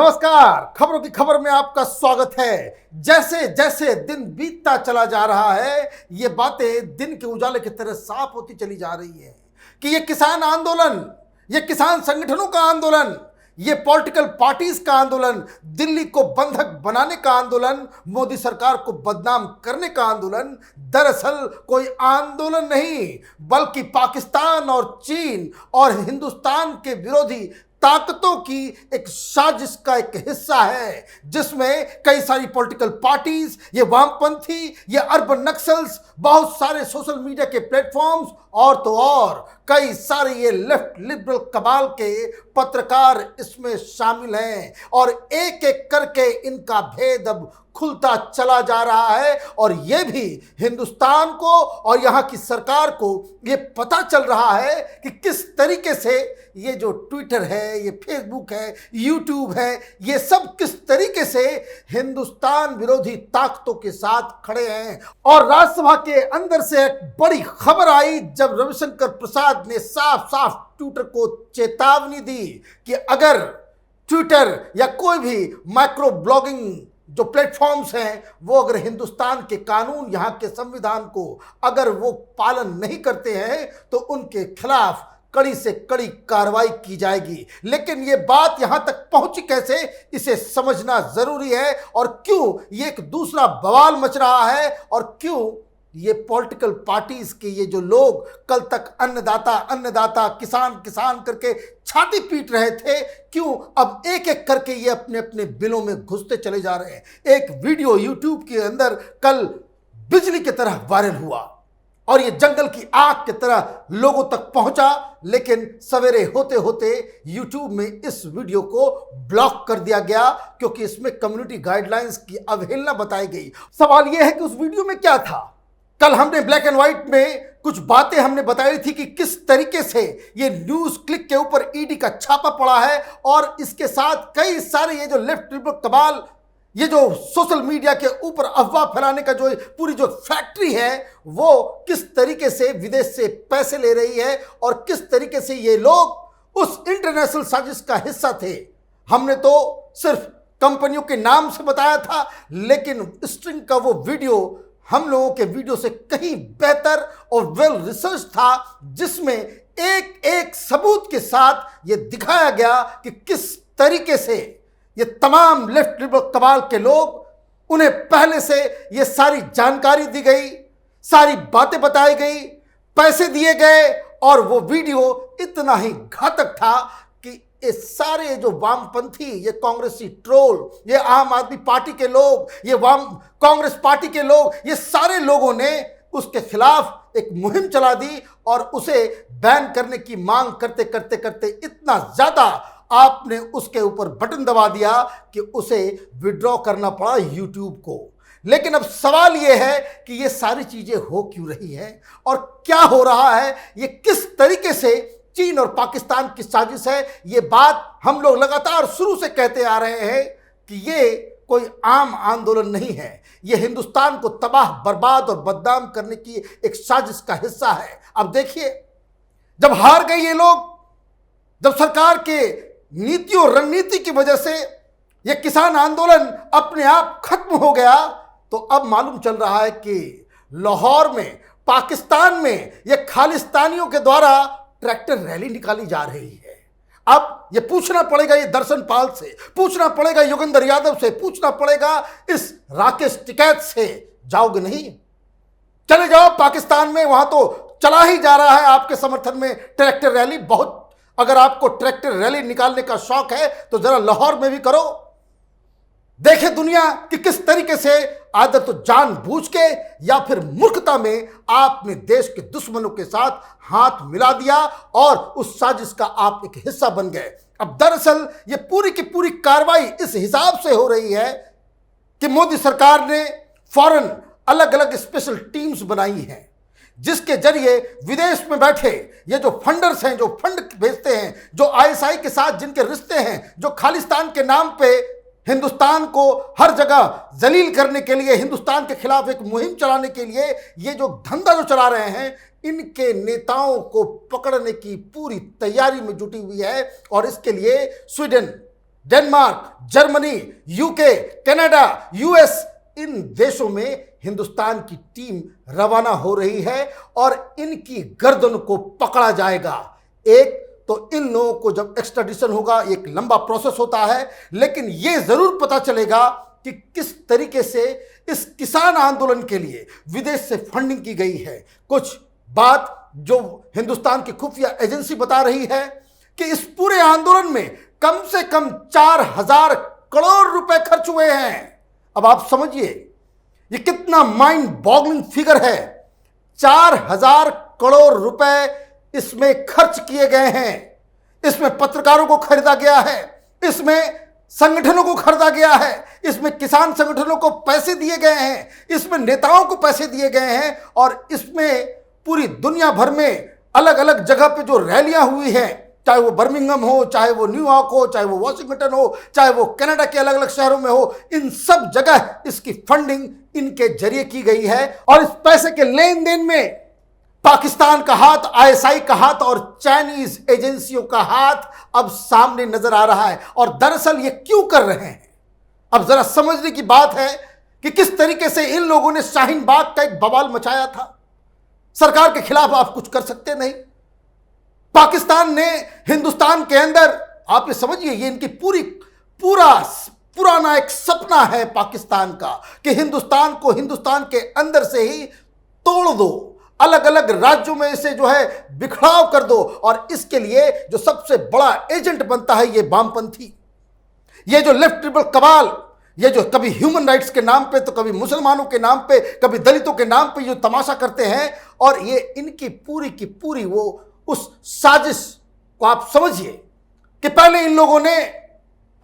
नमस्कार, खबरों की खबर में आपका स्वागत है। जैसे जैसे दिन बीतता चला जा रहा है, ये बातें दिन के उजाले की तरह साफ होती चली जा रही है कि ये किसान आंदोलन, ये किसान संगठनों का आंदोलन, ये पॉलिटिकल पार्टीज का आंदोलन, दिल्ली को बंधक बनाने का आंदोलन, मोदी सरकार को बदनाम करने का आंदोलन दरअसल कोई आंदोलन नहीं बल्कि पाकिस्तान और चीन और हिंदुस्तान के विरोधी ताकतों की एक साजिश का एक हिस्सा है, जिसमें कई सारी पॉलिटिकल पार्टीज, ये वामपंथी, ये अर्बन नक्सल्स, बहुत सारे सोशल मीडिया के प्लेटफॉर्म्स और तो और कई सारे ये लेफ्ट लिबरल कबाल के पत्रकार इसमें शामिल हैं और एक एक करके इनका भेद अब खुलता चला जा रहा है। और ये भी हिंदुस्तान को और यहाँ की सरकार को ये पता चल रहा है कि किस तरीके से ये जो ट्विटर है, ये फेसबुक है, यूट्यूब है, ये सब किस तरीके से हिंदुस्तान विरोधी ताकतों के साथ खड़े हैं। और राज्यसभा के अंदर से एक बड़ी खबर आई जब रविशंकर प्रसाद ने साफ साफ ट्विटर को चेतावनी दी कि अगर ट्विटर या कोई भी माइक्रो ब्लॉगिंग जो प्लेटफॉर्म्स हैं वो अगर हिंदुस्तान के कानून, यहाँ के संविधान को अगर वो पालन नहीं करते हैं तो उनके खिलाफ कड़ी से कड़ी कार्रवाई की जाएगी। लेकिन ये बात यहाँ तक पहुंची कैसे, इसे समझना जरूरी है। और क्यों ये एक दूसरा बवाल मच रहा है और क्यों ये पॉलिटिकल पार्टीज के ये जो लोग कल तक अन्नदाता अन्नदाता किसान किसान करके छाती पीट रहे थे, क्यों अब एक एक करके ये अपने अपने बिलों में घुसते चले जा रहे हैं। एक वीडियो यूट्यूब के अंदर कल बिजली की तरह वायरल हुआ और ये जंगल की आग की तरह लोगों तक पहुंचा, लेकिन सवेरे होते होते यूट्यूब में इस वीडियो को ब्लॉक कर दिया गया क्योंकि इसमें कम्युनिटी गाइडलाइंस की अवहेलना बताई गई। सवाल यह है कि उस वीडियो में क्या था। कल हमने ब्लैक एंड व्हाइट में कुछ बातें हमने बताई थी कि किस तरीके से ये न्यूज क्लिक के ऊपर ईडी का छापा पड़ा है और इसके साथ कई सारे ये जो लेफ्ट लिबरल कबाल, ये जो सोशल मीडिया के ऊपर अफवाह फैलाने का जो पूरी जो फैक्ट्री है वो किस तरीके से विदेश से पैसे ले रही है और किस तरीके से ये लोग उस इंटरनेशनल साजिश का हिस्सा थे। हमने तो सिर्फ कंपनियों के नाम से बताया था, लेकिन स्ट्रिंग का वो वीडियो हम लोगों के वीडियो से कहीं बेहतर और वेल रिसर्च था, जिसमें एक एक सबूत के साथ ये दिखाया गया कि किस तरीके से ये तमाम लेफ्ट लिबरल कबाल के लोग, उन्हें पहले से ये सारी जानकारी दी गई, सारी बातें बताई गई, पैसे दिए गए और वो वीडियो इतना ही घातक था कि ये सारे जो वामपंथी, ये कांग्रेसी ट्रोल, ये आम आदमी पार्टी के लोग, ये वाम कांग्रेस पार्टी के लोग, ये सारे लोगों ने उसके खिलाफ एक मुहिम चला दी और उसे बैन करने की मांग करते करते करते इतना ज्यादा आपने उसके ऊपर बटन दबा दिया कि उसे विड्रॉ करना पड़ा यूट्यूब को। लेकिन अब सवाल यह है कि ये सारी चीजें हो क्यों रही हैं और क्या हो रहा है, ये किस तरीके से चीन और पाकिस्तान की साजिश है। ये बात हम लोग लगातार शुरू से कहते आ रहे हैं कि ये कोई आम आंदोलन नहीं है, ये हिंदुस्तान को तबाह बर्बाद और बदनाम करने की एक साजिश का हिस्सा है। अब देखिए, जब हार गए ये लोग, जब सरकार के नीति और रणनीति की वजह से ये किसान आंदोलन अपने आप खत्म हो गया, तो अब मालूम चल रहा है कि लाहौर में, पाकिस्तान में ये खालिस्तानियों के द्वारा ट्रैक्टर रैली निकाली जा रही है। अब ये पूछना पड़ेगा ये दर्शन पाल से, पूछना पड़ेगा योगेंद्र यादव से, पूछना पड़ेगा इस राकेश टिकैत से, जाओगे नहीं? चले जाओ पाकिस्तान में, वहां तो चला ही जा रहा है आपके समर्थन में ट्रैक्टर रैली। बहुत अगर आपको ट्रैक्टर रैली निकालने का शौक है तो जरा लाहौर में भी करो, देखे दुनिया कि किस तरीके से आदर तो जानबूझ के या फिर मूर्खता में आपने देश के दुश्मनों के साथ हाथ मिला दिया और उस साजिश का आप एक हिस्सा बन गए। अब दरअसल ये पूरी की पूरी कार्रवाई इस हिसाब से हो रही है कि मोदी सरकार ने फौरन अलग अलग स्पेशल टीम्स बनाई हैं, जिसके जरिए विदेश में बैठे ये जो फंडर्स हैं, जो फंड भेजते हैं, जो आईएसआई के साथ जिनके रिश्ते हैं, जो खालिस्तान के नाम पे हिंदुस्तान को हर जगह जलील करने के लिए, हिंदुस्तान के खिलाफ एक मुहिम चलाने के लिए ये जो धंधा जो चला रहे हैं, इनके नेताओं को पकड़ने की पूरी तैयारी में जुटी हुई है। और इसके लिए Sweden, Denmark, Germany, UK, Canada, US, इन देशों में हिंदुस्तान की टीम रवाना हो रही है और इनकी गर्दन को पकड़ा जाएगा। एक तो इन लोगों को जब एक्स्ट्राडिशन होगा, एक लंबा प्रोसेस होता है, लेकिन यह जरूर पता चलेगा कि किस तरीके से इस किसान आंदोलन के लिए विदेश से फंडिंग की गई है। कुछ बात जो हिंदुस्तान की खुफिया एजेंसी बता रही है कि इस पूरे आंदोलन में कम से कम 4,000 करोड़ रुपए खर्च हुए हैं। अब आप समझिए ये कितना माइंड बॉगलिंग फिगर है। 4,000 करोड़ रुपए इसमें खर्च किए गए हैं। इसमें पत्रकारों को खरीदा गया है, इसमें संगठनों को खरीदा गया है, इसमें किसान संगठनों को पैसे दिए गए हैं, इसमें नेताओं को पैसे दिए गए हैं और इसमें पूरी दुनिया भर में अलग अलग जगह पे जो रैलियां हुई हैं, चाहे वो बर्मिंघम हो, चाहे वो न्यूयॉर्क हो, चाहे वो वॉशिंगटन हो, चाहे वो कनाडा के अलग अलग शहरों में हो, इन सब जगह इसकी फंडिंग इनके जरिए की गई है। और इस पैसे के लेन देन में पाकिस्तान का हाथ, आईएसआई का हाथ और चाइनीज एजेंसियों का हाथ अब सामने नजर आ रहा है। और दरअसल ये क्यों कर रहे हैं, अब जरा समझने की बात है कि किस तरीके से इन लोगों ने शाहीन बाग का एक बवाल मचाया था। सरकार के खिलाफ आप कुछ कर सकते नहीं। पाकिस्तान ने हिंदुस्तान के अंदर, आप ये समझिए, ये इनकी पुराना एक सपना है पाकिस्तान का कि हिंदुस्तान को हिंदुस्तान के अंदर से ही तोड़ दो, अलग अलग राज्यों में इसे जो है बिखराव कर दो। और इसके लिए जो सबसे बड़ा एजेंट बनता है ये वामपंथी, ये जो लेफ्ट ट्रिबल कबाल, ये जो कभी ह्यूमन राइट्स के नाम पे तो कभी मुसलमानों के नाम पे, कभी दलितों के नाम पे जो तमाशा करते हैं। और ये इनकी पूरी की पूरी वो उस साजिश को आप समझिए कि पहले इन लोगों ने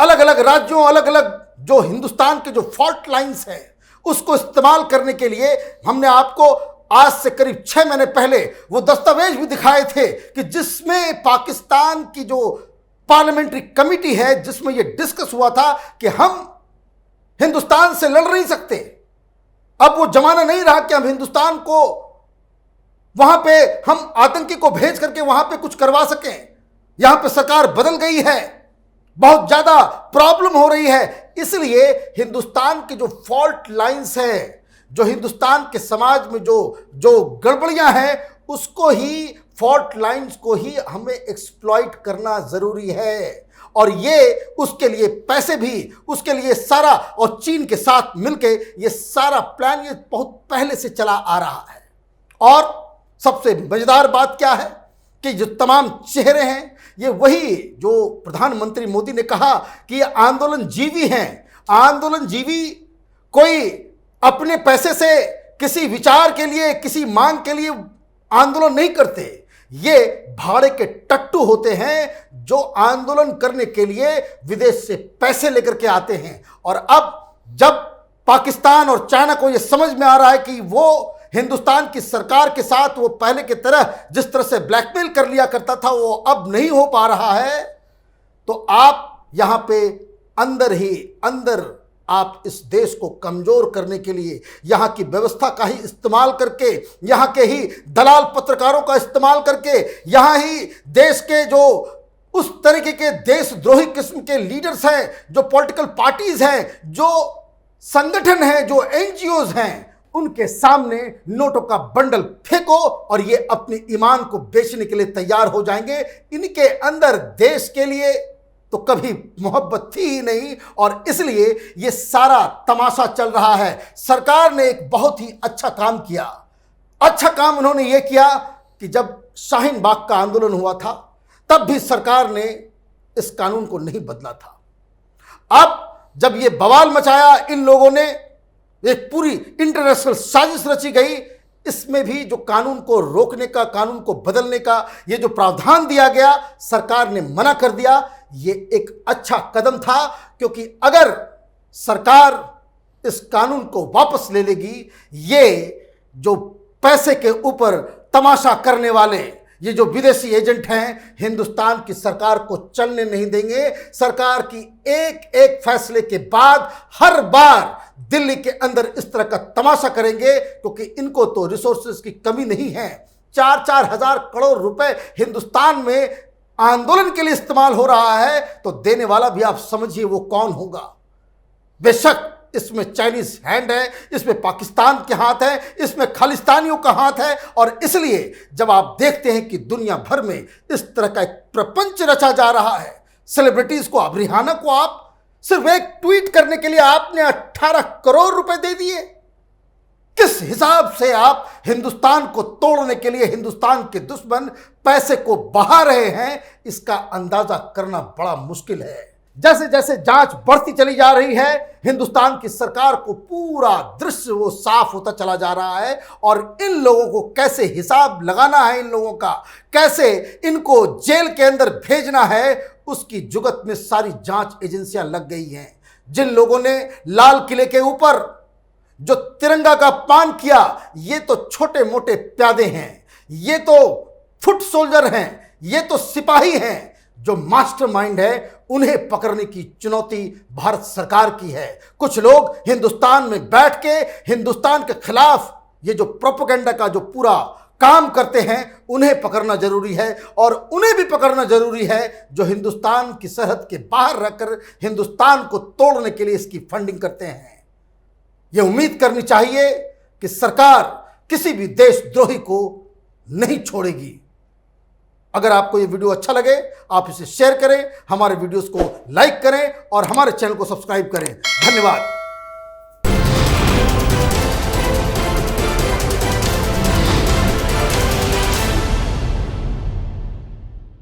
अलग अलग राज्यों, अलग अलग जो हिंदुस्तान के जो फॉल्ट लाइंस हैं उसको इस्तेमाल करने के लिए हमने आपको आज से करीब 6 महीने पहले वो दस्तावेज भी दिखाए थे कि जिसमें पाकिस्तान की जो पार्लियामेंट्री कमेटी है, जिसमें ये डिस्कस हुआ था कि हम हिंदुस्तान से लड़ नहीं सकते। अब वो जमाना नहीं रहा कि हम हिंदुस्तान को वहां पे हम आतंकी को भेज करके वहां पे कुछ करवा सकें। यहां पे सरकार बदल गई है, बहुत ज्यादा प्रॉब्लम हो रही है। इसलिए हिंदुस्तान की जो फॉल्ट लाइंस है, जो हिंदुस्तान के समाज में जो गड़बड़ियां हैं, उसको ही, फॉल्ट लाइंस को ही हमें एक्सप्लॉइट करना जरूरी है। और ये उसके लिए पैसे भी, उसके लिए सारा, और चीन के साथ मिलके ये सारा प्लान ये बहुत पहले से चला आ रहा है। और सबसे मजेदार बात क्या है कि जो तमाम चेहरे हैं ये वही जो प्रधानमंत्री मोदी ने कहा कि ये आंदोलन जीवी हैं। आंदोलन जीवी कोई अपने पैसे से किसी विचार के लिए, किसी मांग के लिए आंदोलन नहीं करते। ये भाड़े के टट्टू होते हैं जो आंदोलन करने के लिए विदेश से पैसे लेकर के आते हैं। और अब जब पाकिस्तान और चाइना को यह समझ में आ रहा है कि वो हिंदुस्तान की सरकार के साथ वो पहले की तरह जिस तरह से ब्लैकमेल कर लिया करता था वो अब नहीं हो पा रहा है, तो आप यहां पे अंदर ही अंदर आप इस देश को कमजोर करने के लिए यहां की व्यवस्था का ही इस्तेमाल करके, यहां के ही दलाल पत्रकारों का इस्तेमाल करके, यहां ही देश के जो उस तरीके के देशद्रोही किस्म के लीडर्स हैं, जो पॉलिटिकल पार्टीज हैं, जो संगठन हैं, जो एनजीओज हैं, उनके सामने नोटों का बंडल फेंको और ये अपनी ईमान को बेचने के लिए तैयार हो जाएंगे। इनके अंदर देश के लिए तो कभी मोहब्बत थी ही नहीं और इसलिए ये सारा तमाशा चल रहा है। सरकार ने एक बहुत ही अच्छा काम किया। अच्छा काम उन्होंने ये किया कि जब शाहीन बाग का आंदोलन हुआ था तब भी सरकार ने इस कानून को नहीं बदला था। अब जब ये बवाल मचाया इन लोगों ने, एक पूरी इंटरनेशनल साजिश रची गई, इसमें भी जो कानून को रोकने का, कानून को बदलने का ये जो प्रावधान दिया गया, सरकार ने मना कर दिया। ये एक अच्छा कदम था, क्योंकि अगर सरकार इस कानून को वापस ले लेगी, ये जो पैसे के ऊपर तमाशा करने वाले ये जो विदेशी एजेंट हैं, हिंदुस्तान की सरकार को चलने नहीं देंगे। सरकार की एक एक फैसले के बाद हर बार दिल्ली के अंदर इस तरह का तमाशा करेंगे, क्योंकि इनको तो रिसोर्सेज की कमी नहीं है। 4-4 हजार करोड़ रुपए हिंदुस्तान में आंदोलन के लिए इस्तेमाल हो रहा है तो देने वाला भी आप समझिए वो कौन होगा। बेशक इसमें चाइनीज हैंड है, इसमें पाकिस्तान के हाथ है, इसमें खालिस्तानियों का हाथ है। और इसलिए जब आप देखते हैं कि दुनिया भर में इस तरह का एक प्रपंच रचा जा रहा है, सेलिब्रिटीज को, अब रिहाना को आप सिर्फ एक ट्वीट करने के लिए आपने 18 करोड़ रुपए दे दिए। किस हिसाब से आप हिंदुस्तान को तोड़ने के लिए हिंदुस्तान के दुश्मन पैसे को बहा रहे हैं, इसका अंदाजा करना बड़ा मुश्किल है। जैसे जैसे जांच बढ़ती चली जा रही है, हिंदुस्तान की सरकार को पूरा दृश्य वो साफ होता चला जा रहा है। और इन लोगों को कैसे हिसाब लगाना है, इन लोगों का कैसे इनको जेल के अंदर भेजना है, उसकी जुगत में सारी जांच एजेंसियां लग गई हैं। जिन लोगों ने लाल किले के ऊपर जो तिरंगा का पान किया, ये तो छोटे मोटे प्यादे हैं, ये तो फुट सोल्जर हैं, ये तो सिपाही हैं। जो मास्टरमाइंड है उन्हें पकड़ने की चुनौती भारत सरकार की है। कुछ लोग हिंदुस्तान में बैठ के हिंदुस्तान के खिलाफ ये जो प्रोपेगेंडा का जो पूरा काम करते हैं, उन्हें पकड़ना जरूरी है। और उन्हें भी पकड़ना जरूरी है जो हिंदुस्तान की सरहद के बाहर रहकर हिंदुस्तान को तोड़ने के लिए इसकी फंडिंग करते हैं। यह उम्मीद करनी चाहिए कि सरकार किसी भी देशद्रोही को नहीं छोड़ेगी। अगर आपको ये वीडियो अच्छा लगे, आप इसे शेयर करें, हमारे वीडियोस को लाइक करें और हमारे चैनल को सब्सक्राइब करें। धन्यवाद।